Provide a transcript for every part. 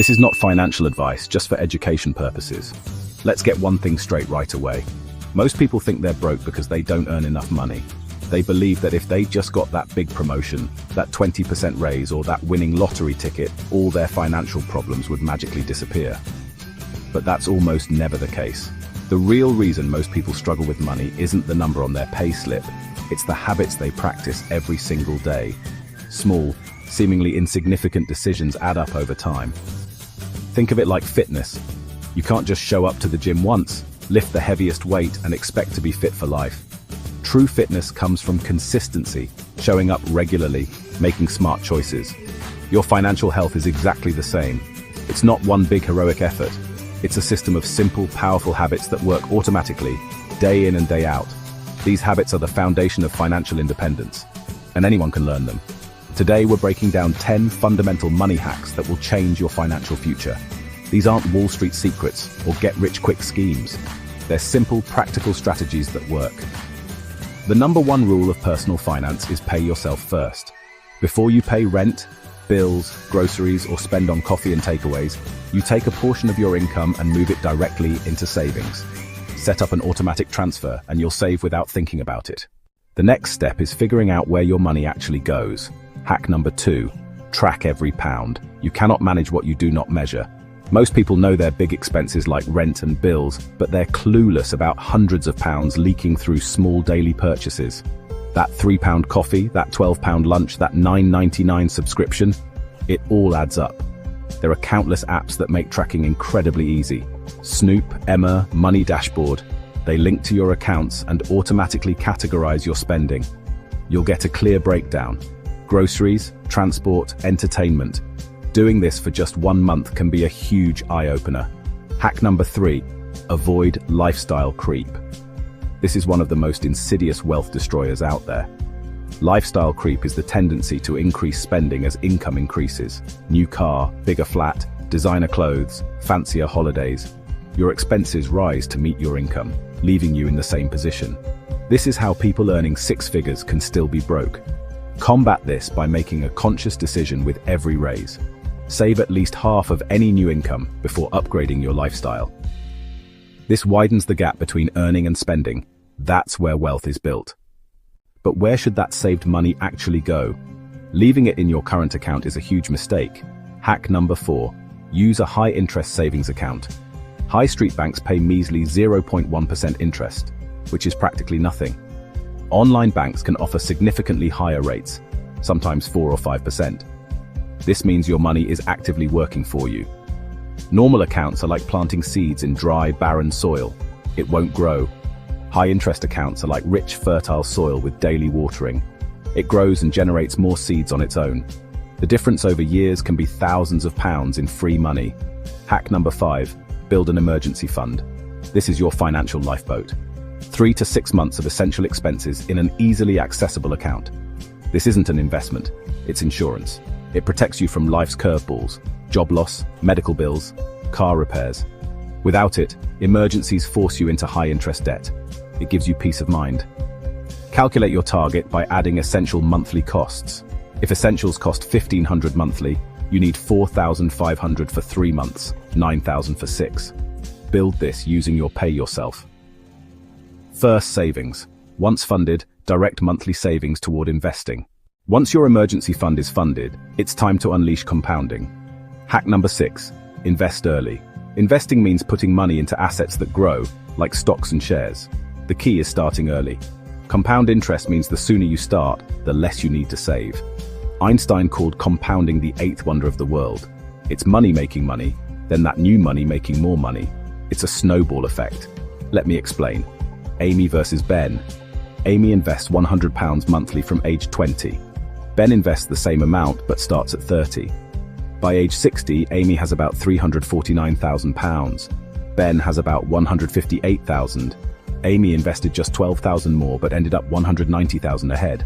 This is not financial advice, just for education purposes. Let's get one thing straight right away. Most people think they're broke because they don't earn enough money. They believe that if they just got that big promotion, that 20% raise, or that winning lottery ticket, all their financial problems would magically disappear. But that's almost never the case. The real reason most people struggle with money isn't the number on their pay slip. It's the habits they practice every single day. Small, seemingly insignificant decisions add up over time. Think of it like fitness. You can't just show up to the gym once, lift the heaviest weight, and expect to be fit for life. True fitness comes from consistency, showing up regularly, making smart choices. Your financial health is exactly the same. It's not one big heroic effort. It's a system of simple, powerful habits that work automatically, day in and day out. These habits are the foundation of financial independence, and anyone can learn them. Today, we're breaking down 10 fundamental money hacks that will change your financial future. These aren't Wall Street secrets or get-rich-quick schemes. They're simple, practical strategies that work. The number one rule of personal finance is pay yourself first. Before you pay rent, bills, groceries, or spend on coffee and takeaways, you take a portion of your income and move it directly into savings. Set up an automatic transfer and you'll save without thinking about it. The next step is figuring out where your money actually goes. Hack number 2, track every pound. You cannot manage what you do not measure. Most people know their big expenses like rent and bills, but they're clueless about hundreds of pounds leaking through small daily purchases. That £3 coffee, that £12 lunch, that $9.99 subscription, it all adds up. There are countless apps that make tracking incredibly easy. Snoop, Emma, Money Dashboard. They link to your accounts and automatically categorize your spending. You'll get a clear breakdown. Groceries, transport, entertainment. Doing this for just 1 month can be a huge eye-opener. Hack number 3, avoid lifestyle creep. This is one of the most insidious wealth destroyers out there. Lifestyle creep is the tendency to increase spending as income increases. New car, bigger flat, designer clothes, fancier holidays. Your expenses rise to meet your income, leaving you in the same position. This is how people earning 6 figures can still be broke. Combat this by making a conscious decision with every raise. Save at least half of any new income before upgrading your lifestyle. This widens the gap between earning and spending. That's where wealth is built. But where should that saved money actually go? Leaving it in your current account is a huge mistake. Hack number 4, use a high-interest savings account. High street banks pay measly 0.1% interest, which is practically nothing. Online banks can offer significantly higher rates, sometimes 4 or 5%. This means your money is actively working for you. Normal accounts are like planting seeds in dry, barren soil. It won't grow. High-interest accounts are like rich, fertile soil with daily watering. It grows and generates more seeds on its own. The difference over years can be thousands of pounds in free money. Hack number 5, build an emergency fund. This is your financial lifeboat. 3 to 6 months of essential expenses in an easily accessible account. This isn't an investment, it's insurance. It protects you from life's curveballs, job loss, medical bills, car repairs. Without it, emergencies force you into high-interest debt. It gives you peace of mind. Calculate your target by adding essential monthly costs. If essentials cost $1,500 monthly, you need $4,500 for 3 months, $9,000 for 6. Build this using your pay yourself. First, savings. Once funded, direct monthly savings toward investing. Once your emergency fund is funded, it's time to unleash compounding. Hack number 6, invest early. Investing means putting money into assets that grow, like stocks and shares. The key is starting early. Compound interest means the sooner you start, the less you need to save. Einstein called compounding the 8th wonder of the world. It's money making money, then that new money making more money. It's a snowball effect. Let me explain. Amy versus Ben. Amy invests £100 monthly from age 20. Ben invests the same amount but starts at 30. By age 60, Amy has about £349,000. Ben has about £158,000. Amy invested just £12,000 more but ended up £190,000 ahead.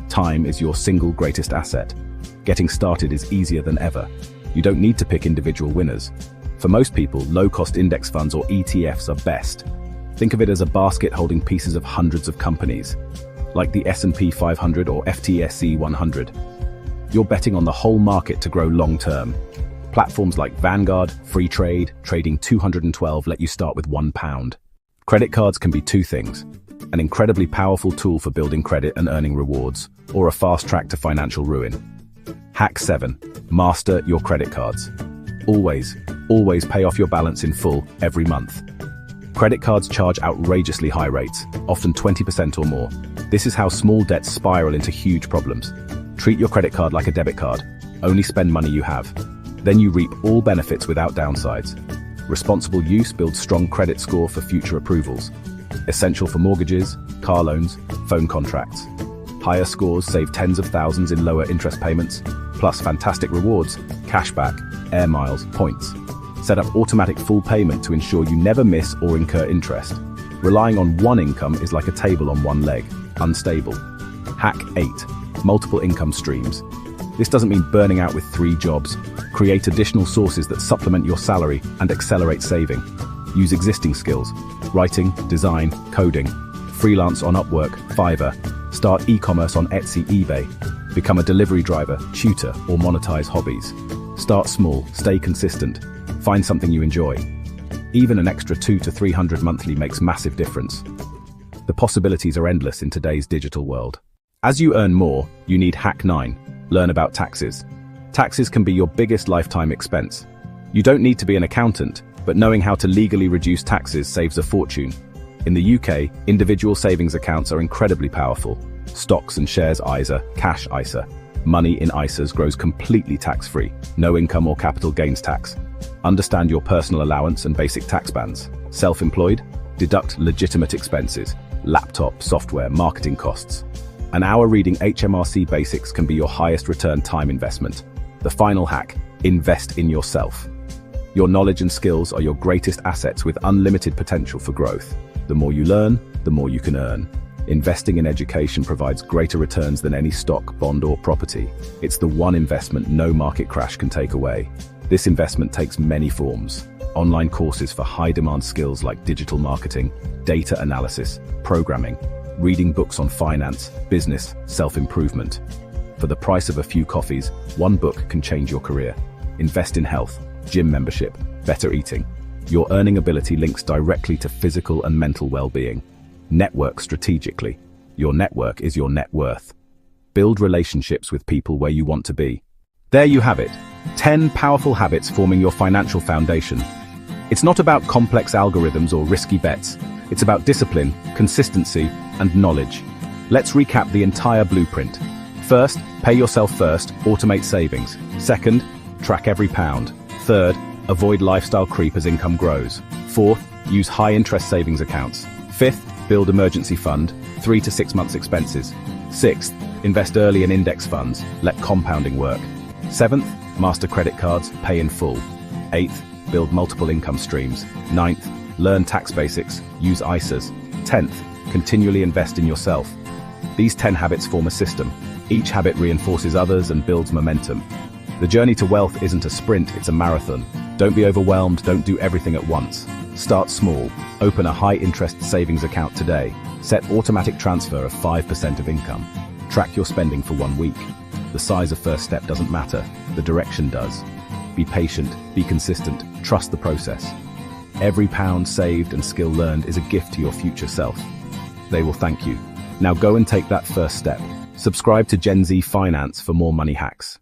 Time is your single greatest asset. Getting started is easier than ever. You don't need to pick individual winners. For most people, low-cost index funds or ETFs are best. Think of it as a basket holding pieces of hundreds of companies, like the S&P 500 or FTSE 100. You're betting on the whole market to grow long-term. Platforms like Vanguard, Freetrade, Trading 212 let you start with £1. Credit cards can be two things: an incredibly powerful tool for building credit and earning rewards, or a fast track to financial ruin. Hack 7. Master your credit cards. Always pay off your balance in full every month. Credit cards charge outrageously high rates, often 20% or more. This is how small debts spiral into huge problems. Treat your credit card like a debit card. Only spend money you have. Then you reap all benefits without downsides. Responsible use builds strong credit score for future approvals. Essential for mortgages, car loans, phone contracts. Higher scores save tens of thousands in lower interest payments, plus fantastic rewards, cashback, air miles, points. Set up automatic full payment to ensure you never miss or incur interest. Relying on one income is like a table on one leg, unstable. Hack 8. Multiple income streams. This doesn't mean burning out with 3 jobs. Create additional sources that supplement your salary and accelerate saving. Use existing skills: writing, design, coding. Freelance on Upwork, Fiverr. Start e-commerce on Etsy, eBay. Become a delivery driver, tutor, or monetize hobbies. Start small, stay consistent. Find something you enjoy. Even an extra $200 to $300 monthly makes massive difference. The possibilities are endless in today's digital world. As you earn more, you need Hack 9. Learn about taxes. Taxes can be your biggest lifetime expense. You don't need to be an accountant, but knowing how to legally reduce taxes saves a fortune. In the UK, individual savings accounts are incredibly powerful. Stocks and shares ISA, cash ISA. Money in ISAs grows completely tax-free, no income or capital gains tax. Understand your personal allowance and basic tax bands. Self-employed? Deduct legitimate expenses, laptop, software, marketing costs. An hour reading HMRC Basics can be your highest return time investment. The final hack: invest in yourself. Your knowledge and skills are your greatest assets with unlimited potential for growth. The more you learn, the more you can earn. Investing in education provides greater returns than any stock, bond, or property. It's the one investment no market crash can take away. This investment takes many forms. Online courses for high-demand skills like digital marketing, data analysis, programming, reading books on finance, business, self-improvement. For the price of a few coffees, one book can change your career. Invest in health, gym membership, better eating. Your earning ability links directly to physical and mental well-being. Network strategically. Your network is your net worth. Build relationships with people where you want to be. There you have it. 10 powerful habits forming your financial foundation. It's not about complex algorithms or risky bets. It's about discipline, consistency, and knowledge. Let's recap the entire blueprint. First, pay yourself first, automate savings. Second, track every pound. Third, avoid lifestyle creep as income grows. Fourth, use high-interest savings accounts. Fifth, build emergency fund, 3 to 6 months expenses. Sixth, invest early in index funds, let compounding work. Seventh, master credit cards, pay in full. Eighth, build multiple income streams. Ninth, learn tax basics, use ISAs. 10th, continually invest in yourself. These 10 habits form a system. Each habit reinforces others and builds momentum. The journey to wealth isn't a sprint, it's a marathon. Don't be overwhelmed, don't do everything at once. Start small. Open a high-interest savings account today. Set automatic transfer of 5% of income. Track your spending for 1 week. The size of first step doesn't matter, the direction does. Be patient, be consistent, trust the process. Every pound saved and skill learned is a gift to your future self. They will thank you. Now go and take that first step. Subscribe to Gen Z Finance for more money hacks.